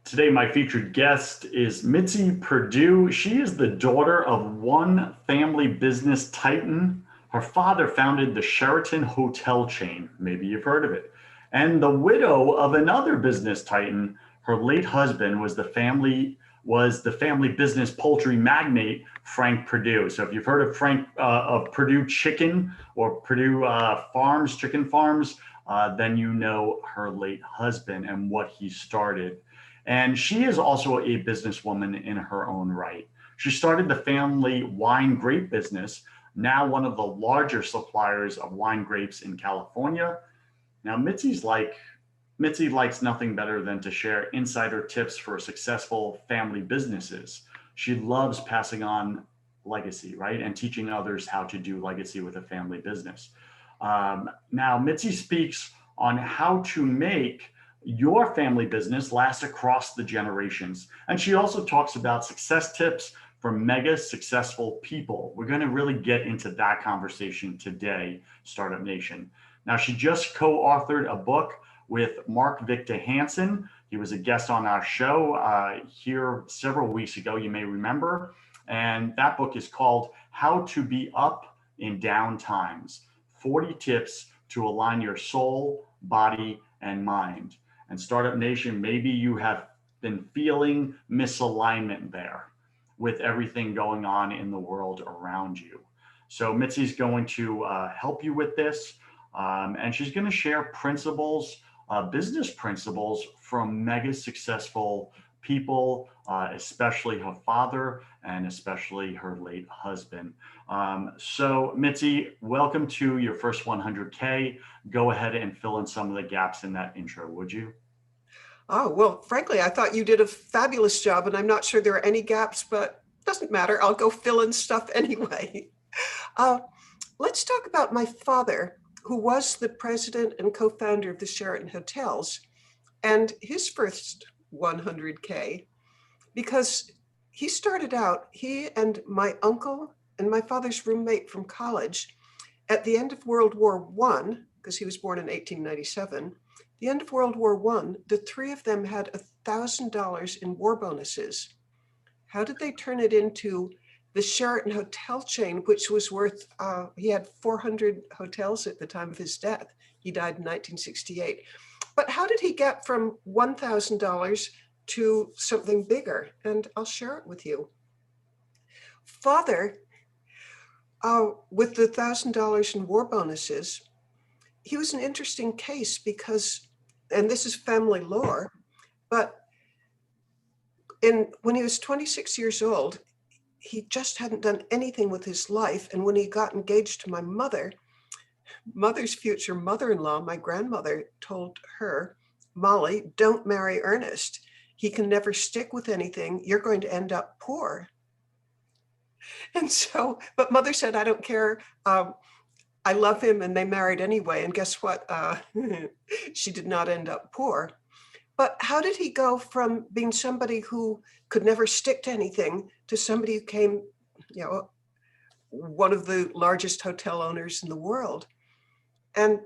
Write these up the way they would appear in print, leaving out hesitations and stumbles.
Today, my featured guest is Mitzi Perdue. She is the daughter of one family business titan. Her father founded the Sheraton hotel chain. Maybe you've heard of it. And the widow of another business titan. Her late husband was the family business poultry magnate Frank Perdue. So if you've heard of Frank of Perdue Chicken or Perdue Farms, chicken farms, then you know her late husband and what he started. And she is also a businesswoman in her own right. She started the family wine grape business, now one of the larger suppliers of wine grapes in California. Now, Mitzi likes nothing better than to share insider tips for successful family businesses. She loves passing on legacy, right? And teaching others how to do legacy with a family business. Now, Mitzi speaks on how to make your family business last across the generations. And she also talks about success tips for mega successful people. We're going to really get into that conversation today, Startup Nation. Now, she just co-authored a book with Mark Victor Hansen. He was a guest on our show here several weeks ago, you may remember. And that book is called How to Be Up in Down Times, 40 Tips to Align Your Soul, Body, and Mind. And Startup Nation, maybe you have been feeling misalignment there with everything going on in the world around you. So Mitzi's going to help you with this. And she's going to share principles, business principles from mega successful people, especially her father and especially her late husband. So Mitzi, welcome to your first 100K. Go ahead and fill in some of the gaps in that intro, would you? Oh, well, frankly, I thought you did a fabulous job, and I'm not sure there are any gaps, but it doesn't matter. I'll go fill in stuff anyway. Let's talk about my father, who was the president and co-founder of the Sheraton Hotels, and his first 100K, because he started out, he and my uncle and my father's roommate from college, at the end of World War I, because he was born in 1897, the end of World War I, the three of them had $1,000 in war bonuses. How did they turn it into the Sheraton hotel chain, which was worth, he had 400 hotels at the time of his death. He died in 1968. But how did he get from $1,000 to something bigger? And I'll share it with you. Father, with the $1,000 in war bonuses, he was an interesting case because, and this is family lore, but when he was 26 years old, he just hadn't done anything with his life. And when he got engaged to my mother's future mother-in-law, my grandmother, told her, Molly, don't marry Ernest. He can never stick with anything. You're going to end up poor. And so, but mother said, I don't care. I love him, and they married anyway. And guess what? She did not end up poor. But how did he go from being somebody who could never stick to anything to somebody who came, one of the largest hotel owners in the world? And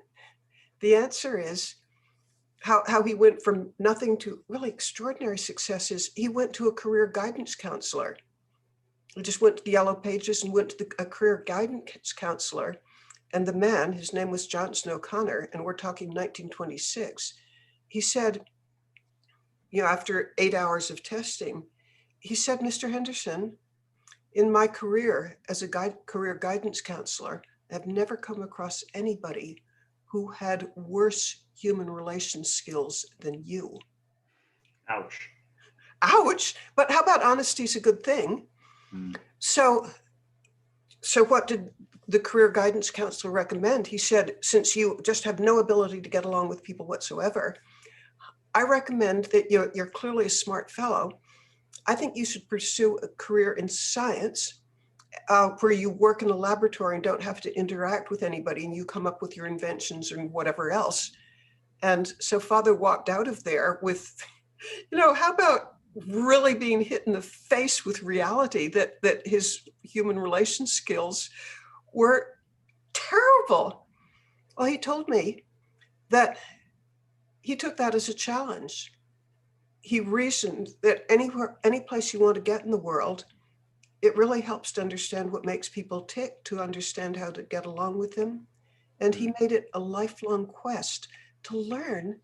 the answer is how he went from nothing to really extraordinary successes. He went to a career guidance counselor. He just went to the Yellow Pages and went to a career guidance counselor. And the man, his name was Johnson O'Connor, and we're talking 1926, he said, after 8 hours of testing, he said, Mr. Henderson, in my career as a career guidance counselor, I've never come across anybody who had worse human relations skills than you. Ouch. Ouch. But how about honesty's a good thing? Mm. So what did the career guidance counselor recommend? He said, since you just have no ability to get along with people whatsoever, I recommend that you're clearly a smart fellow. I think you should pursue a career in science where you work in a laboratory and don't have to interact with anybody, and you come up with your inventions and whatever else. And so Father walked out of there with, how about really being hit in the face with reality that his human relations skills were terrible. Well, he told me that he took that as a challenge. he reasoned that anywhere, any place you want to get in the world, it really helps to understand what makes people tick, to understand how to get along with them. And he made it a lifelong quest to learn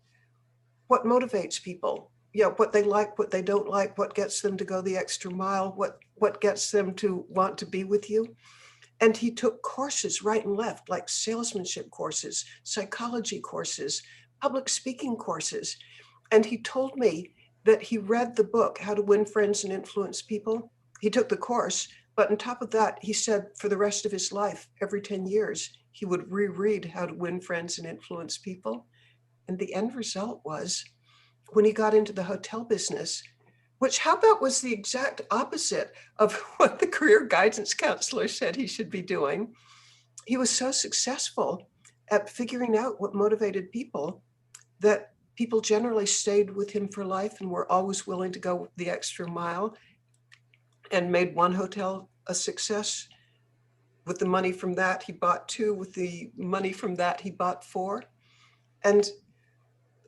what motivates people, what they like, what they don't like, what gets them to go the extra mile, what gets them to want to be with you. And he took courses right and left, like salesmanship courses, psychology courses, public speaking courses. And he told me that he read the book, How to Win Friends and Influence People. He took the course, but on top of that, he said for the rest of his life, every 10 years, he would reread How to Win Friends and Influence People. And the end result was, when he got into the hotel business, which how about was the exact opposite of what the career guidance counselor said he should be doing. He was so successful at figuring out what motivated people that people generally stayed with him for life and were always willing to go the extra mile, and made one hotel a success. With the money from that, he bought two. With the money from that, he bought four. And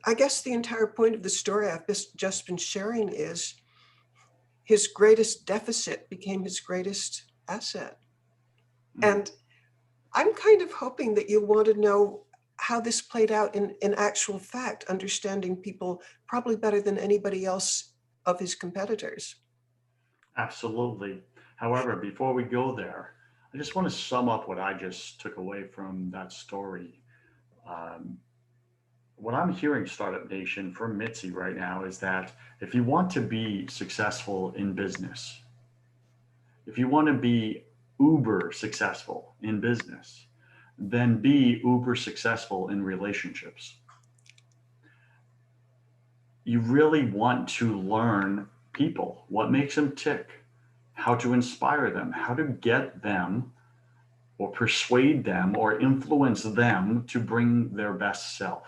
I guess the entire point of the story I've just been sharing is his greatest deficit became his greatest asset. And I'm kind of hoping that you'll want to know how this played out in actual fact, understanding people probably better than anybody else of his competitors. Absolutely. However, before we go there, I just want to sum up what I just took away from that story. Um, what I'm hearing, Startup Nation, from Mitzi right now is that if you want to be successful in business, if you want to be uber successful in business, then be uber successful in relationships. You really want to learn people, what makes them tick, how to inspire them, how to get them or persuade them or influence them to bring their best self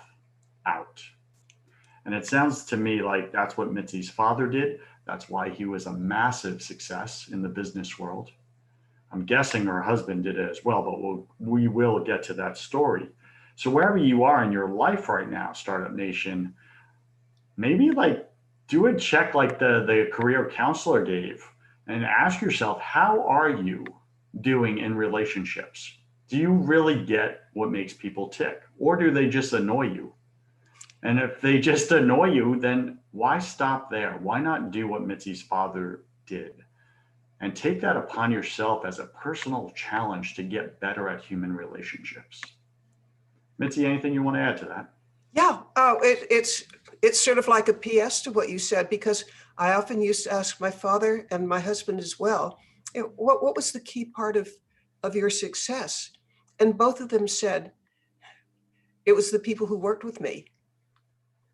out. And it sounds to me like that's what Mitzi's father did. That's why he was a massive success in the business world. I'm guessing her husband did it as well, but we will get to that story. So wherever you are in your life right now, Startup Nation, maybe like do a check like the career counselor gave and ask yourself, how are you doing in relationships? Do you really get what makes people tick, or do they just annoy you? And if they just annoy you, then why stop there? Why not do what Mitzi's father did and take that upon yourself as a personal challenge to get better at human relationships? Mitzi, anything you want to add to that? Yeah, it's sort of like a PS to what you said, because I often used to ask my father and my husband as well, what was the key part of your success? And both of them said, it was the people who worked with me.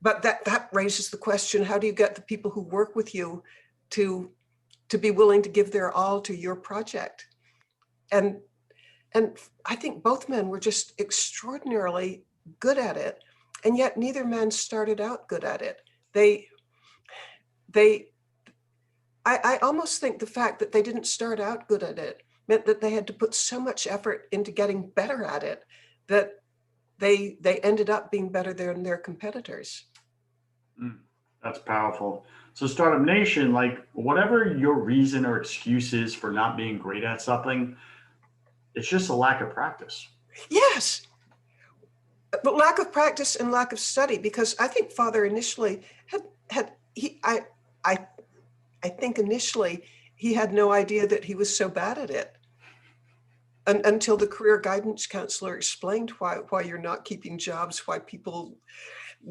But that raises the question, how do you get the people who work with you to be willing to give their all to your project? And I think both men were just extraordinarily good at it. And yet neither man started out good at it. I almost think the fact that they didn't start out good at it meant that they had to put so much effort into getting better at it that they ended up being better than their competitors. That's powerful. So Startup Nation, like whatever your reason or excuse is for not being great at something, it's just a lack of practice. Yes, but lack of practice and lack of study, because I think Father initially I think initially he had no idea that he was so bad at it until the career guidance counselor explained why you're not keeping jobs, why people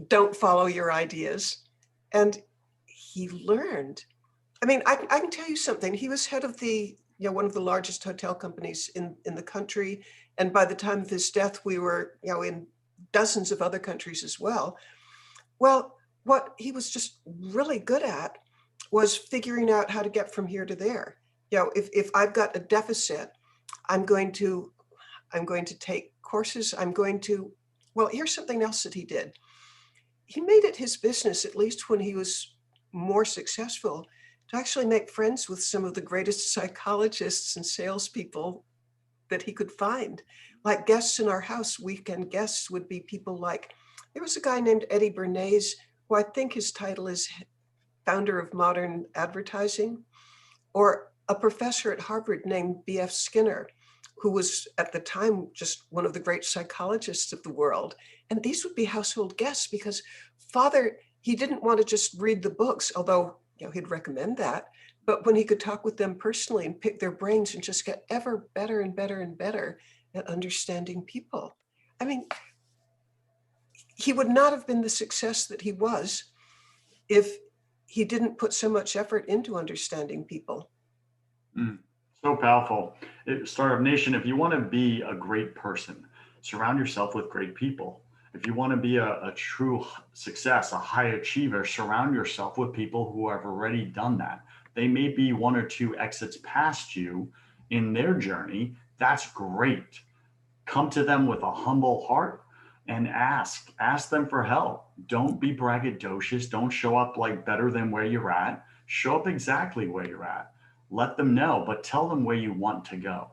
don't follow your ideas. And he learned. I mean, I can tell you something. He was head of one of the largest hotel companies in the country. And by the time of his death, we were, in dozens of other countries as well. Well, what he was just really good at was figuring out how to get from here to there. If I've got a deficit, I'm going to take courses. Here's something else that he did. He made it his business, at least when he was more successful, to actually make friends with some of the greatest psychologists and salespeople that he could find. Like guests in our house, weekend guests would be people like, there was a guy named Eddie Bernays, who I think his title is founder of modern advertising, or a professor at Harvard named B.F. Skinner, who was at the time just one of the great psychologists of the world. And these would be household guests because Father, he didn't want to just read the books, although he'd recommend that. But when he could talk with them personally and pick their brains and just get ever better and better and better at understanding people. I mean, he would not have been the success that he was if he didn't put so much effort into understanding people. So powerful. Startup Nation, if you want to be a great person, surround yourself with great people. If you want to be a true success, a high achiever, surround yourself with people who have already done that. They may be one or two exits past you in their journey. That's great. Come to them with a humble heart and ask them for help. Don't be braggadocious. Don't show up like better than where you're at. Show up exactly where you're at. Let them know, but tell them where you want to go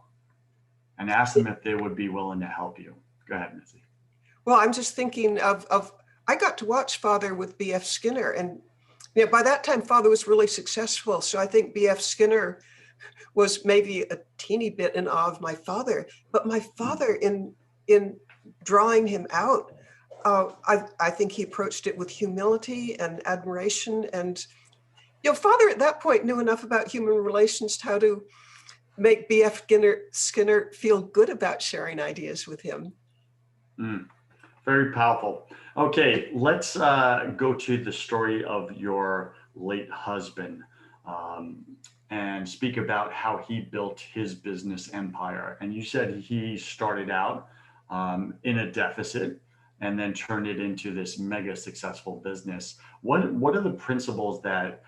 and ask them if they would be willing to help you. Go ahead, Mitzi. Well, I'm just thinking of I got to watch Father with B.F. Skinner, and by that time Father was really successful. So I think B.F. Skinner was maybe a teeny bit in awe of my father, but my father in drawing him out, I think he approached it with humility and admiration. And Father at that point knew enough about human relations to how to make B.F. Skinner feel good about sharing ideas with him. Very powerful. Okay, let's go to the story of your late husband and speak about how he built his business empire. And you said he started out in a deficit and then turned it into this mega successful business. What are the principles that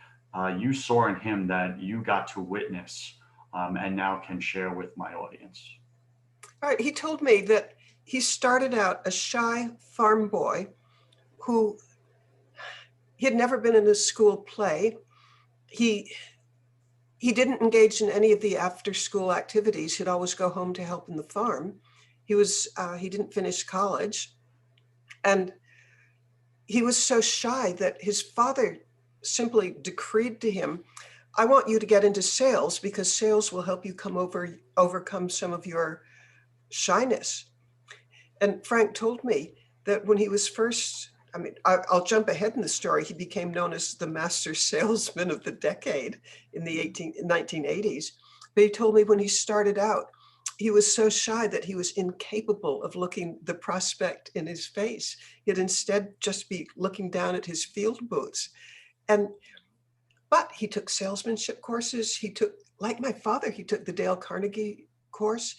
you saw in him that you got to witness and now can share with my audience? All right, he told me that he started out a shy farm boy who he had never been in a school play. He didn't engage in any of the after school activities. He'd always go home to help in the farm. He didn't finish college. And he was so shy that his father simply decreed to him, I want you to get into sales because sales will help you overcome some of your shyness. And Frank told me that when he was first, I'll jump ahead in the story. He became known as the master salesman of the decade in the 1980s. But he told me when he started out, he was so shy that he was incapable of looking the prospect in his face. He'd instead just be looking down at his field boots. But he took salesmanship courses. Like my father, he took the Dale Carnegie course.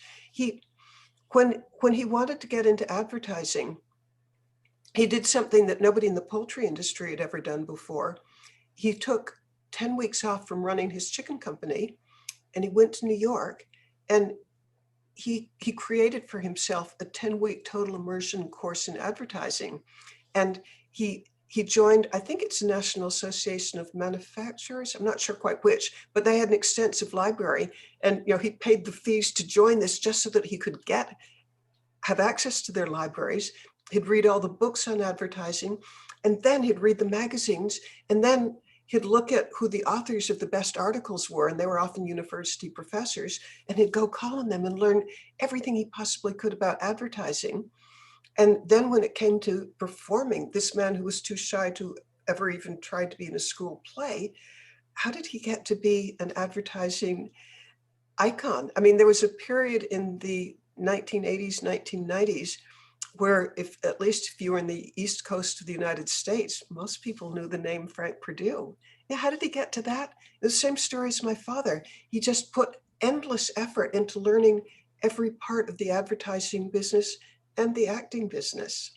When he wanted to get into advertising, he did something that nobody in the poultry industry had ever done before. He took 10 weeks off from running his chicken company, and he went to New York, and he created for himself a 10-week total immersion course in advertising. And he joined, I think it's the National Association of Manufacturers, I'm not sure quite which, but they had an extensive library. And he paid the fees to join this just so that he could have access to their libraries. He'd read all the books on advertising, and then he'd read the magazines, and then he'd look at who the authors of the best articles were, and they were often university professors, and he'd go call on them and learn everything he possibly could about advertising. And then when it came to performing, this man who was too shy to ever even try to be in a school play, how did he get to be an advertising icon? There was a period in the 1980s, 1990s, where at least if you were in the East Coast of the United States, most people knew the name Frank Perdue. Yeah, how did he get to that? The same story as my father. He just put endless effort into learning every part of the advertising business and the acting business.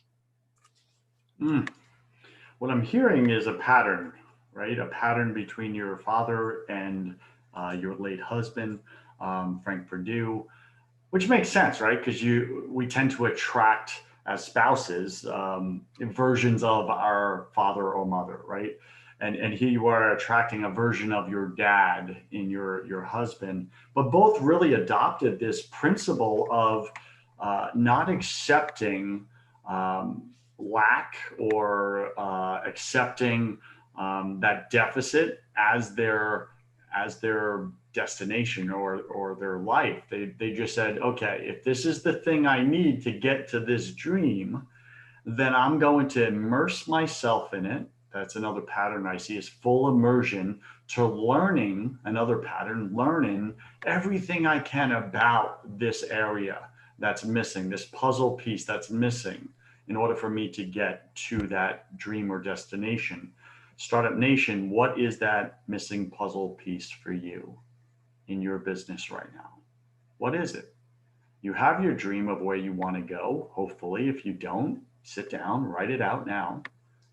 What I'm hearing is a pattern, right? A pattern between your father and your late husband, Frank Perdue, which makes sense, right? Because we tend to attract as spouses versions of our father or mother, right? And here you are attracting a version of your dad in your husband, but both really adopted this principle of not accepting lack or accepting that deficit as their destination or their life. They just said, okay, if this is the thing I need to get to this dream, then I'm going to immerse myself in it. That's another pattern I see, is full immersion, to learning, another pattern, learning everything I can about this area that's missing, this puzzle piece that's missing, in order for me to get to that dream or destination. Startup Nation, what is that missing puzzle piece for you in your business right now? What is it? You have your dream of where you want to go. Hopefully, if you don't, sit down, write it out now.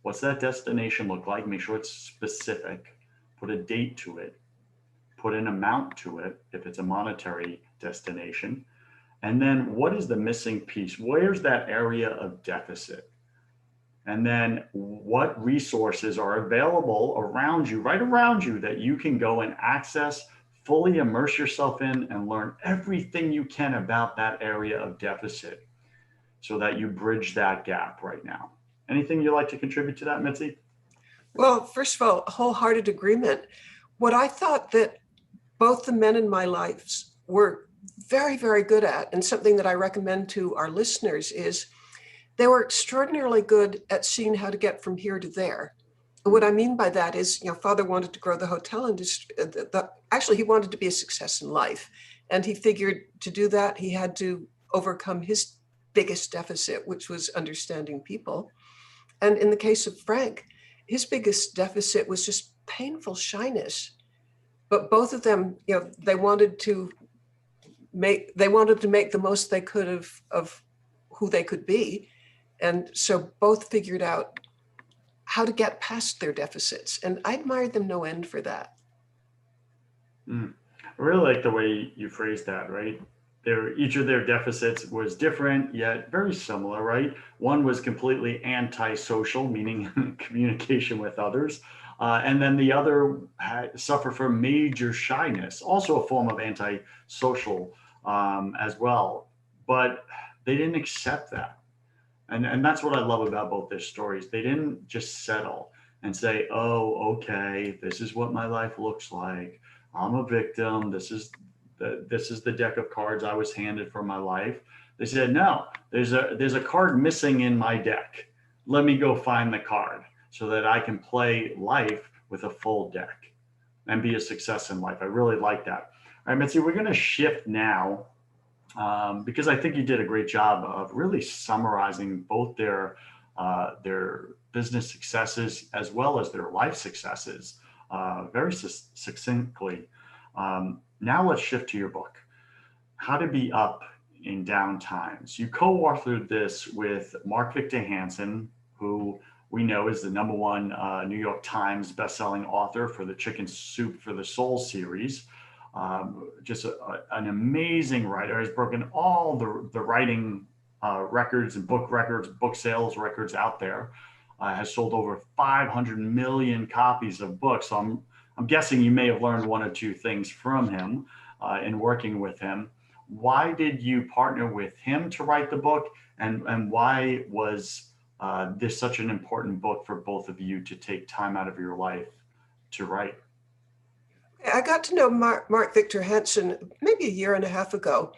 What's that destination look like? Make sure it's specific. Put a date to it. Put an amount to it if it's a monetary destination. And then what is the missing piece? Where's that area of deficit? And then what resources are available around you, right around you, that you can go and access, fully immerse yourself in, and learn everything you can about that area of deficit, so that you bridge that gap right now. Anything you'd like to contribute to that, Mitzi? Well, first of all, wholehearted agreement. What I thought that both the men in my lives were very, very good at, and something that I recommend to our listeners, is they were extraordinarily good at seeing how to get from here to there. And what I mean by that is, Father wanted to grow the hotel industry. Actually, he wanted to be a success in life. And he figured to do that, he had to overcome his biggest deficit, which was understanding people. And in the case of Frank, his biggest deficit was just painful shyness. But both of them, they wanted to make the most they could of who they could be. And so both figured out how to get past their deficits. And I admired them no end for that. I really like the way you phrased that, right? Each of their deficits was different, yet very similar, right? One was completely antisocial, meaning communication with others. And then the other suffered from major shyness, also a form of antisocial as well. But they didn't accept that. And that's what I love about both their stories. They didn't just settle and say, oh, okay, this is what my life looks like. I'm a victim. This is the deck of cards I was handed for my life. They said, no, there's a card missing in my deck. Let me go find the card so that I can play life with a full deck and be a success in life. I really like that. All right, Mitzi, we're going to shift now because I think you did a great job of really summarizing both their business successes as well as their life successes very succinctly. Now let's shift to your book, How to Be Up in Down Times. You co-authored this with Mark Victor Hansen, who we know is the #1 New York Times bestselling author for the Chicken Soup for the Soul series. Just an amazing writer. Has broken all the writing records and book records, book sales records out there. Has sold over 500 million copies of books. So I'm guessing you may have learned one or two things from him in working with him. Why did you partner with him to write the book? And why was this such an important book for both of you to take time out of your life to write? I got to know Mark Victor Hansen maybe a year and a half ago.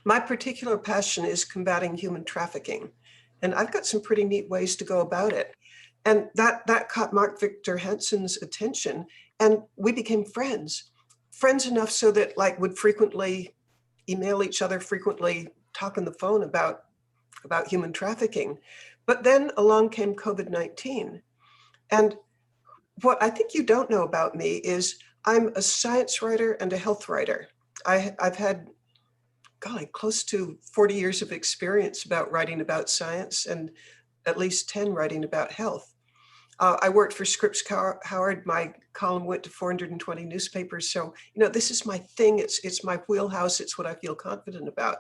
My particular passion is combating human trafficking. And I've got some pretty neat ways to go about it. And that caught Mark Victor Hansen's attention. And we became friends enough so that would frequently email each other, frequently talk on the phone about human trafficking. But then along came COVID-19. And what I think you don't know about me is I'm a science writer and a health writer. I've had, close to 40 years of experience about writing about science and at least 10 writing about health. I worked for Scripps Howard. My column went to 420 newspapers. So, this is my thing. It's my wheelhouse. It's what I feel confident about.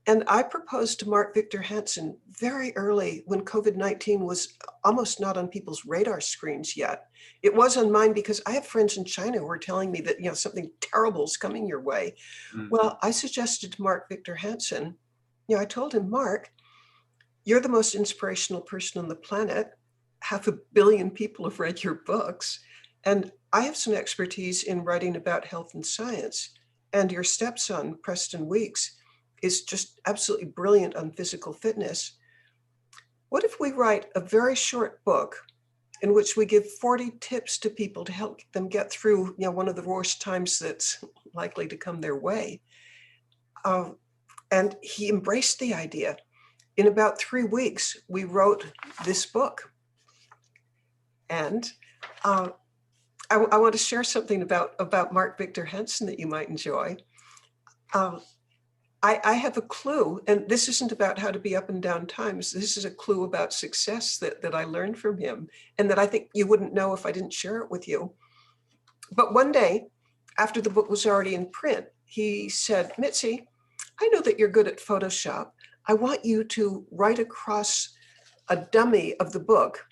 And I proposed to Mark Victor Hansen very early when COVID-19 was almost not on people's radar screens yet. It was on mine because I have friends in China who were telling me that, something terrible is coming your way. Mm-hmm. Well, I suggested to Mark Victor Hansen, I told him, Mark, you're the most inspirational person on the planet. 500 million people have read your books. And I have some expertise in writing about health and science. And your stepson, Preston Weeks, is just absolutely brilliant on physical fitness. What if we write a very short book in which we give 40 tips to people to help them get through, one of the worst times that's likely to come their way? And he embraced the idea. In about 3 weeks, we wrote this book. And I want to share something about Mark Victor Hansen that you might enjoy. I have a clue, and this isn't about how to be up and down times. This is a clue about success that I learned from him, and that I think you wouldn't know if I didn't share it with you. But one day, after the book was already in print, he said, "Mitzi, I know that you're good at Photoshop. I want you to write across a dummy of the book,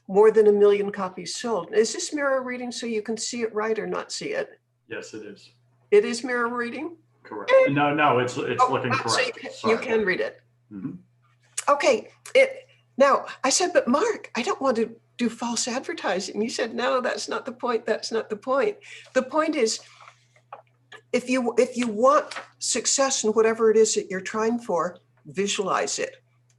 more than 1 million copies sold." Is this mirror reading so you can see it right or not see it? Yes, it is. It is mirror reading? Correct. No, it's looking correct. So you can read it. Mm-hmm. Okay. Now, I said, "But Mark, I don't want to do false advertising." You said, "No, that's not the point. That's not the point. The point is, if you want success in whatever it is that you're trying for, visualize it.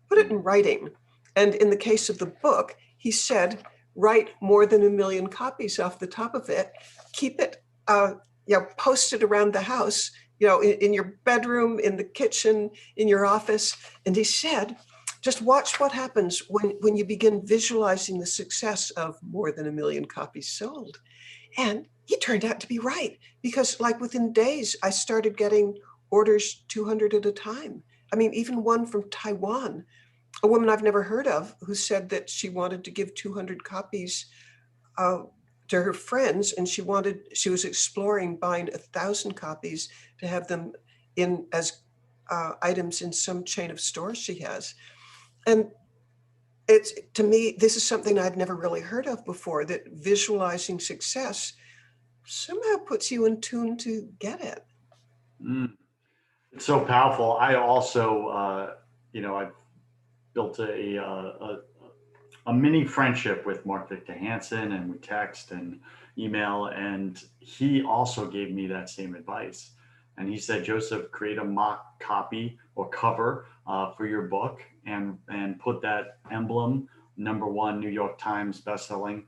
Put it in writing." And in the case of the book, he said, write more than 1 million copies off the top of it. Keep it, posted around the house, in your bedroom, in the kitchen, in your office. And he said, just watch what happens when you begin visualizing the success of more than 1 million copies sold. And he turned out to be right, because within days, I started getting orders 200 at a time. I mean, even one from Taiwan, a woman I've never heard of, who said that she wanted to give 200 copies to her friends, and she was exploring buying 1,000 copies to have them in as items in some chain of stores she has. And to me, this is something I'd never really heard of before, that visualizing success somehow puts you in tune to get it. It's so powerful. I also, I've built a mini friendship with Mark Victor Hansen, and we text and email, and he also gave me that same advice. And he said, "Joseph, create a mock copy or cover for your book and put that emblem, #1 New York Times bestselling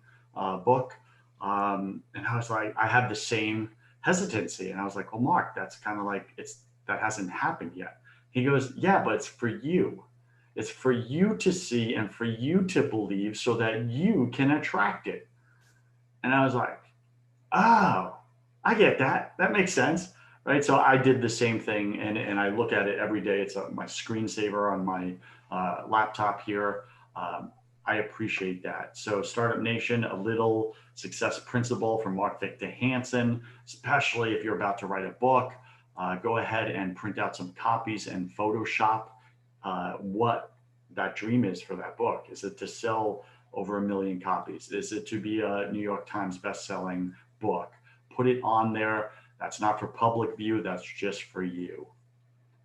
book." And I was like, I had the same hesitancy, and I was like, "Well, Mark, that's kind of like that hasn't happened yet." He goes, "Yeah, but it's for you. It's for you to see and for you to believe so that you can attract it." And I was like, "Oh, I get that. That makes sense." Right. So I did the same thing, and I look at it every day. It's my screensaver on my laptop here. I appreciate that. So Startup Nation, a little success principle from Mark Victor Hansen, especially if you're about to write a book, go ahead and print out some copies and Photoshop what that dream is for that book. Is it to sell over 1 million copies? Is it to be a New York Times best-selling book? Put it on there. That's not for public view. That's just for you.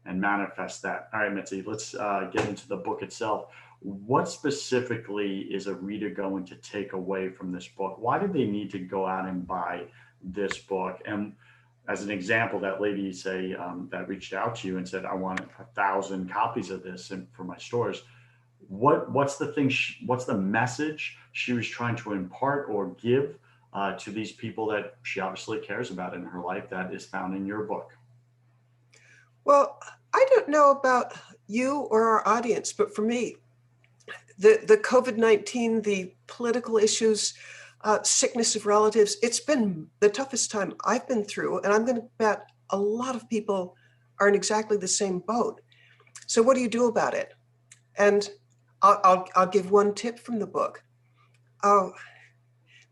And manifest that. All right, Mitzi, let's get into the book itself. What specifically is a reader going to take away from this book? Why do they need to go out and buy this book? And as an example, that lady that reached out to you and said, "I want 1,000 copies of this for my stores." What's the thing? What's the message she was trying to impart or give to these people that she obviously cares about in her life that is found in your book? Well, I don't know about you or our audience, but for me, the COVID-19, the political issues, sickness of relatives, it's been the toughest time I've been through, and I'm going to bet a lot of people are in exactly the same boat. So what do you do about it? And I'll give one tip from the book.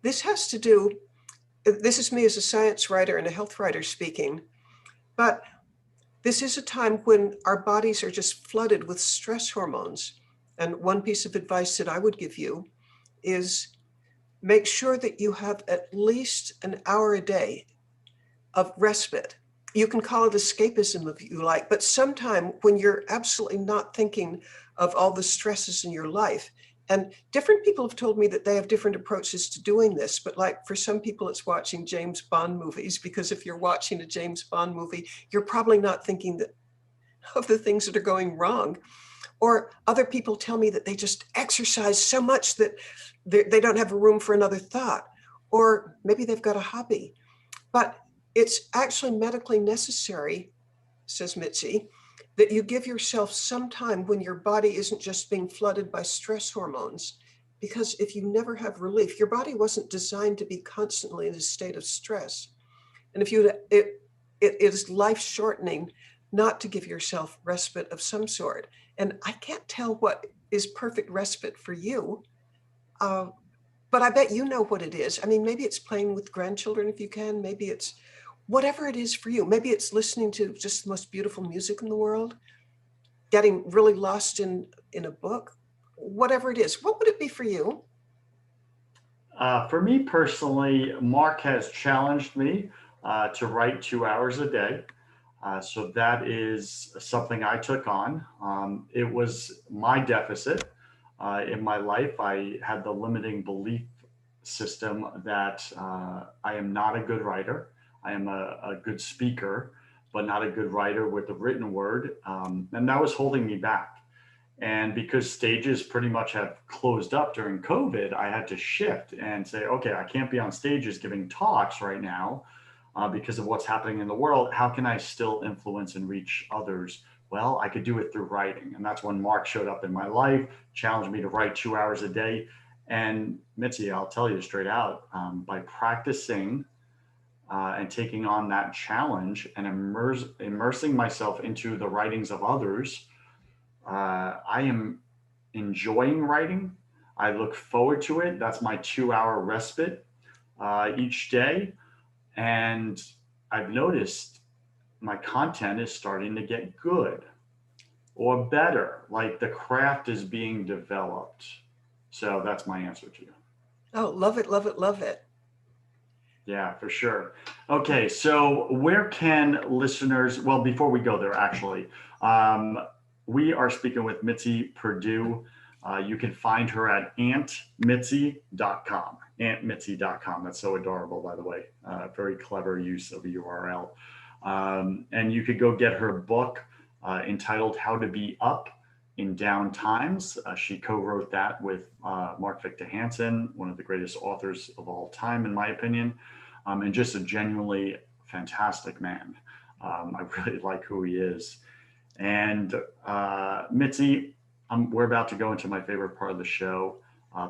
This is me as a science writer and a health writer speaking, but this is a time when our bodies are just flooded with stress hormones. And one piece of advice that I would give you is make sure that you have at least an hour a day of respite. You can call it escapism if you like, but sometime when you're absolutely not thinking of all the stresses in your life, And different people have told me that they have different approaches to doing this. But like for some people, it's watching James Bond movies, because if you're watching a James Bond movie, you're probably not thinking that of the things that are going wrong. Or other people tell me that they just exercise so much that they don't have room for another thought. Or maybe they've got a hobby. But it's actually medically necessary, says Mitzi, that you give yourself some time when your body isn't just being flooded by stress hormones. Because if you never have relief, your body wasn't designed to be constantly in a state of stress. And if it is life shortening not to give yourself respite of some sort. And I can't tell what is perfect respite for you, but I bet you know what it is. I mean, maybe it's playing with grandchildren if you can, maybe it's whatever it is for you. Maybe it's listening to just the most beautiful music in the world, getting really lost in a book, whatever it is. What would it be for you? For me personally, Mark has challenged me to write 2 hours a day. So that is something I took on. It was my deficit in my life. I had the limiting belief system that I am not a good writer. I am a good speaker, but not a good writer with the written word. And that was holding me back. And because stages pretty much have closed up during COVID, I had to shift and say, okay, I can't be on stages giving talks right now because of what's happening in the world. How can I still influence and reach others? Well, I could do it through writing. And that's when Mark showed up in my life, challenged me to write 2 hours a day. And Mitzi, I'll tell you straight out, by practicing and taking on that challenge and immersing myself into the writings of others, I am enjoying writing. I look forward to it. That's my 2 hour respite each day. And I've noticed my content is starting to get good or better, like the craft is being developed. So that's my answer to you. Oh, love it, love it, love it. Yeah, for sure. Okay, so where can listeners, well, before we go there, actually, we are speaking with Mitzi Perdue. You can find her at auntmitzi.com, auntmitzi.com. That's so adorable, by the way. Very clever use of a URL. And you could go get her book entitled How to Be Up in Down Times. She co-wrote that with Mark Victor Hansen, one of the greatest authors of all time, in my opinion, and just a genuinely fantastic man. I really like who he is. And Mitzi, we're about to go into my favorite part of the show,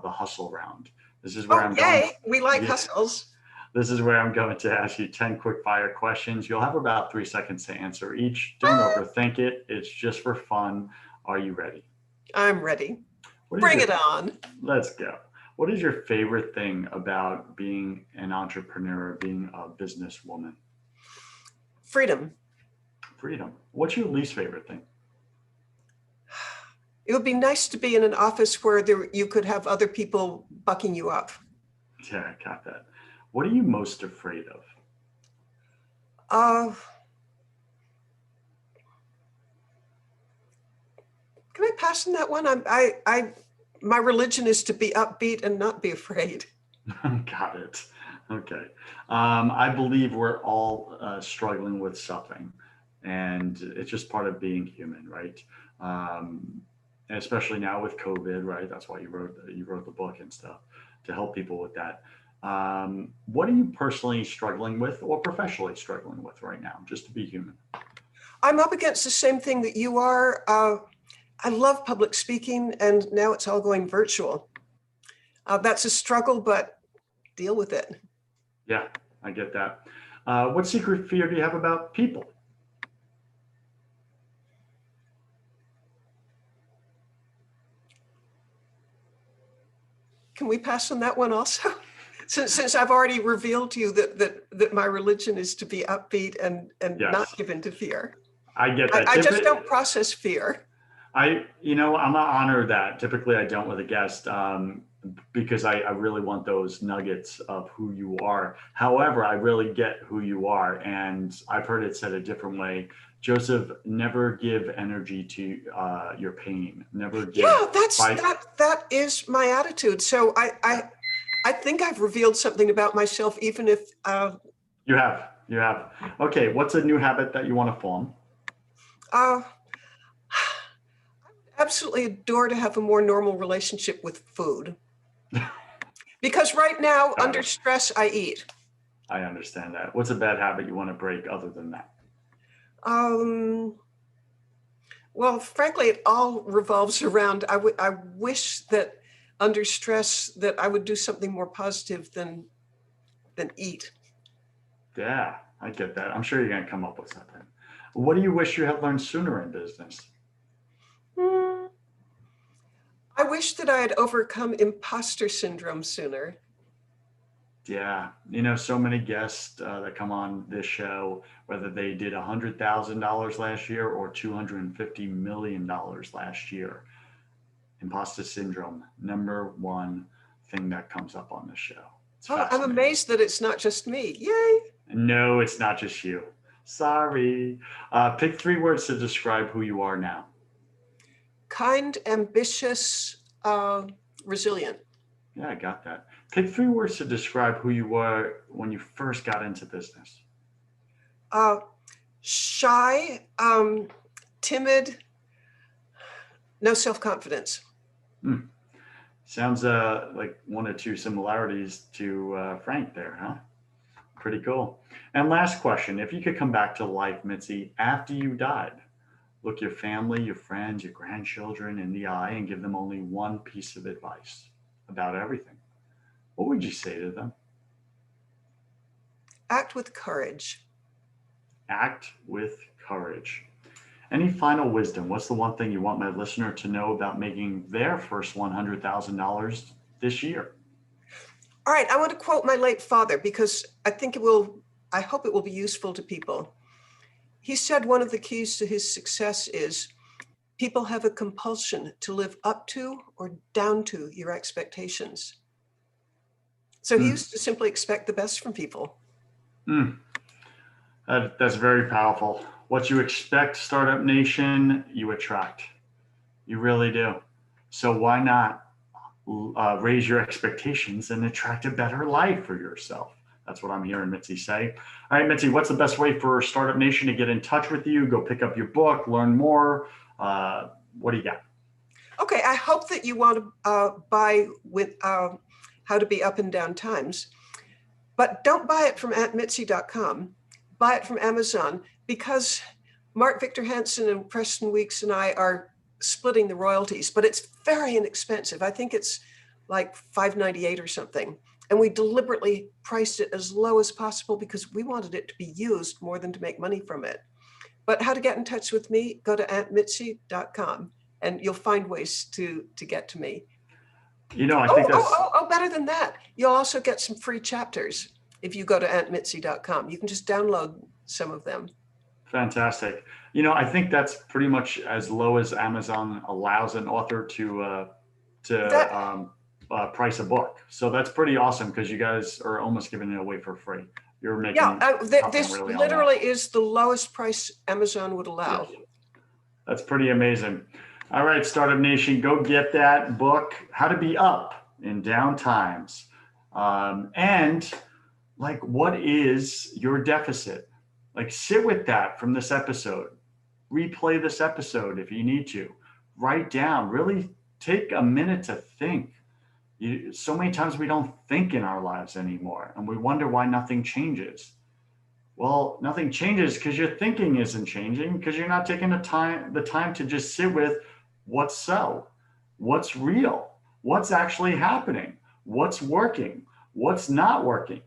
the hustle round. This is where I'm going. We like hustles. This is where I'm going to ask you 10 quick fire questions. You'll have about 3 seconds to answer each. Don't overthink it. It's just for fun. Are you ready? I'm ready. Bring it on. Let's go. What is your favorite thing about being an entrepreneur, being a businesswoman? Freedom. Freedom. What's your least favorite thing? It would be nice to be in an office where you could have other people bucking you up. Yeah, I got that. What are you most afraid of? Can I pass on that one? My religion is to be upbeat and not be afraid. Got it. Okay. I believe we're all struggling with something, and it's just part of being human, right? And especially now with COVID, right? That's why you wrote the book and stuff, to help people with that. What are you personally struggling with or professionally struggling with right now, just to be human? I'm up against the same thing that you are. I love public speaking, and now it's all going virtual. That's a struggle, but deal with it. Yeah, I get that. What secret fear do you have about people? Can we pass on that one also? Since I've already revealed to you that my religion is to be upbeat and Yes. not give in to fear. I get that. I just don't process fear. I'm gonna honor that. Typically I don't with a guest. because I really want those nuggets of who you are. However, I really get who you are. And I've heard it said a different way. Joseph, never give energy to your pain. Never give. Yeah, that is my attitude. So I think I've revealed something about myself, even if You have. Okay, what's a new habit that you want to form? I would absolutely adore to have a more normal relationship with food. Because right now, under stress, I eat. I understand that. What's a bad habit you want to break other than that? Well, frankly, it all revolves around, I wish that under stress that I would do something more positive than eat. Yeah, I get that. I'm sure you're going to come up with something. What do you wish you had learned sooner in business? I wish that I had overcome imposter syndrome sooner. Yeah, so many guests that come on this show, whether they did $100,000 last year or $250 million last year, imposter syndrome, number one thing that comes up on this show. It's Oh, I'm fascinating. amazed that it's not just me. Yay! No, it's not just you. Sorry. Pick 3 words to describe who you are now. Kind, ambitious, resilient. Yeah, I got that. Pick 3 words to describe who you were when you first got into business. Shy, timid, no self-confidence. Sounds like 1 or 2 similarities to Frank there, huh? Pretty cool. And last question, if you could come back to life, Mitzi, after you died, look your family, your friends, your grandchildren in the eye and give them only one piece of advice about everything, what would you say to them? Act with courage. Act with courage. Any final wisdom? What's the one thing you want my listener to know about making their first $100,000 this year? All right, I want to quote my late father because I hope it will be useful to people. He said one of the keys to his success is people have a compulsion to live up to or down to your expectations. So he used to simply expect the best from people. That's very powerful. What you expect, Startup Nation, you attract. You really do. So why not raise your expectations and attract a better life for yourself? That's what I'm hearing Mitzi say. All right, Mitzi, what's the best way for Startup Nation to get in touch with you? Go pick up your book, learn more. What do you got? Okay, I hope that you want to buy with How to Be Up and Down Times, but don't buy it from AuntMitzi.com. Buy it from Amazon because Mark Victor Hansen and Preston Weeks and I are splitting the royalties, but it's very inexpensive. I think it's like $5.98 or something. And we deliberately priced it as low as possible because we wanted it to be used more than to make money from it. But how to get in touch with me, go to AuntMitzi.com and you'll find ways to get to me. I think that's... better than that. You'll also get some free chapters if you go to AuntMitzi.com. You can just download some of them. Fantastic. I think that's pretty much as low as Amazon allows an author to price a book. So that's pretty awesome because you guys are almost giving it away for free. You're making this really literally is the lowest price Amazon would allow. Yeah. That's pretty amazing. All right, Startup Nation, go get that book, How to Be Up in Down Times. And what is your deficit? Sit with that from this episode. Replay this episode if you need to. Write down, really take a minute to think. So many times we don't think in our lives anymore, and we wonder why nothing changes. Well, nothing changes because your thinking isn't changing, because you're not taking the time to just sit with what's real, what's actually happening, what's working, what's not working.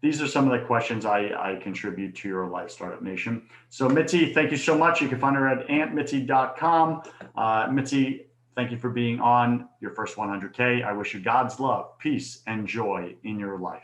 These are some of the questions I contribute to your life, Startup Nation. So Mitzi, thank you so much. You can find her at AuntMitzi.com. Mitzi, thank you for being on your first 100K. I wish you God's love, peace, and joy in your life.